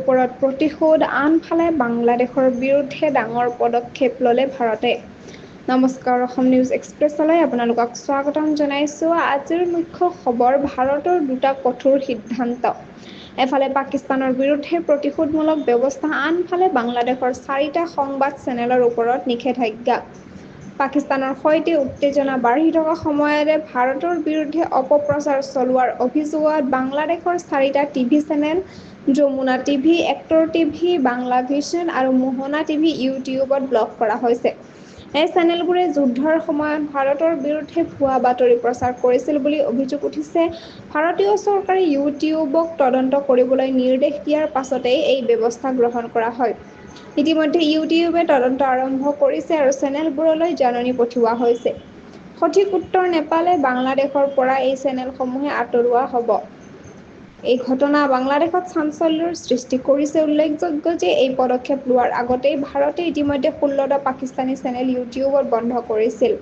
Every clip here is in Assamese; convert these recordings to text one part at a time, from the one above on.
ওপৰত প্ৰতিশোধ আনফালে বাংলাদেশৰ বিৰুদ্ধে ডাঙৰ পদক্ষেপ ল'লে ভাৰতে। নমস্কাৰ, অসম নিউজ এক্সপ্ৰেছলৈ আপোনালোকক স্বাগতম জনাইছোঁ। আজিৰ মুখ্য খবৰ ভাৰতৰ দুটা কঠোৰ সিদ্ধান্ত। এফালে পাকিস্তানৰ বিৰুদ্ধে প্ৰতিশোধমূলক ব্যৱস্থা, আনফালে বাংলাদেশৰ 4টা সংবাদ চেনেলৰ ওপৰত নিষেধাজ্ঞা। পাকিস্তানৰ সৈতে উত্তেজনা বাঢ়ি থকা সময়তে ভাৰতৰ বিৰুদ্ধে অপপ্ৰচাৰ চলোৱাৰ অভিযোগত বাংলাদেশৰ 4টা TV channel Jamuna TV, Ekattor TV, Banglavision আৰু মোহনা টিভি ইউটিউবত ব্লক কৰা হৈছে। এই চেনেলবোৰে যুদ্ধৰ সময়ত ভাৰতৰ বিৰুদ্ধে ভুৱা বাতৰি প্ৰচাৰ কৰিছিল বুলি অভিযোগ উঠিছে। ভাৰতীয় চৰকাৰে ইউটিউবক তদন্ত কৰিবলৈ নিৰ্দেশ দিয়াৰ পাছতেই এই ব্যৱস্থা গ্ৰহণ কৰা হয়। ইতিমধ্যে ইউটিউবে তদন্ত আৰম্ভ কৰিছে আৰু চেনেলবোৰলৈ জাননী পঠিওৱা হৈছে। সঠিক উত্তৰ নেপালে বাংলাদেশৰ পৰা এই চেনেলসমূহে আঁতৰোৱা হ'ব। এই ঘটনা বাংলাদেশত চাঞ্চল্যৰ সৃষ্টি কৰিছে। উল্লেখযোগ্য যে এই পদক্ষেপ লোৱাৰ আগতেই ভাৰতে ইতিমধ্যে 16টা পাকিস্তানী চেনেল ইউটিউবত বন্ধ কৰিছিল।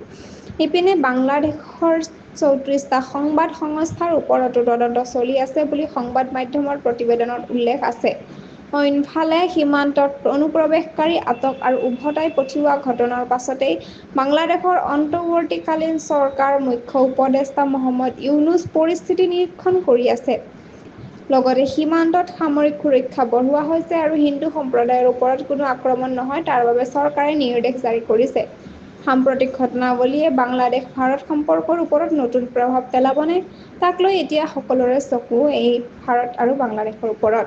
ইপিনে বাংলাদেশৰ 34টা সংবাদ সংস্থাৰ ওপৰতো তদন্ত চলি আছে বুলি সংবাদ মাধ্যমৰ প্ৰতিবেদনত উল্লেখ আছে। অইনফালে সীমান্তত অনুপ্ৰৱেশকাৰী আটক আৰু উভতাই পঠিওৱা ঘটনাৰ পাছতেই বাংলাদেশৰ অন্তৱৰ্তীকালীন চৰকাৰ মুখ্য উপদেষ্টা মহম্মদ ইউনুছ পৰিস্থিতি নিৰীক্ষণ কৰি আছে। লগতে সীমান্তত সামৰিক সুৰক্ষা বঢ়োৱা হৈছে আৰু হিন্দু সম্প্ৰদায়ৰ ওপৰত কোনো আক্ৰমণ নহয় তাৰ বাবে চৰকাৰে নিৰ্দেশ জাৰি কৰিছে। সাম্প্ৰতিক ঘটনাৱলীয়ে বাংলাদেশ-ভাৰত সম্পৰ্কৰ ওপৰত নতুন প্ৰভাৱ পেলাবনে? তাক লৈ এতিয়া সকলোৰে চকু এই ভাৰত আৰু বাংলাদেশৰ ওপৰত।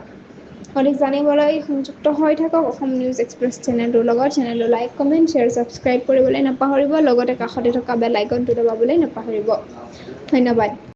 অধিক জানিবলৈ সংযুক্ত হৈ থাকক অসম নিউজ এক্সপ্ৰেছ চেনেলটোৰ লগত। চেনেলটো লাইক, কমেণ্ট, শ্বেয়াৰ, ছাবস্ক্ৰাইব কৰিবলৈ নাপাহৰিব। লগতে কাষতে থকা বেল আইকনটো দবাবলৈ নাপাহৰিব। ধন্যবাদ।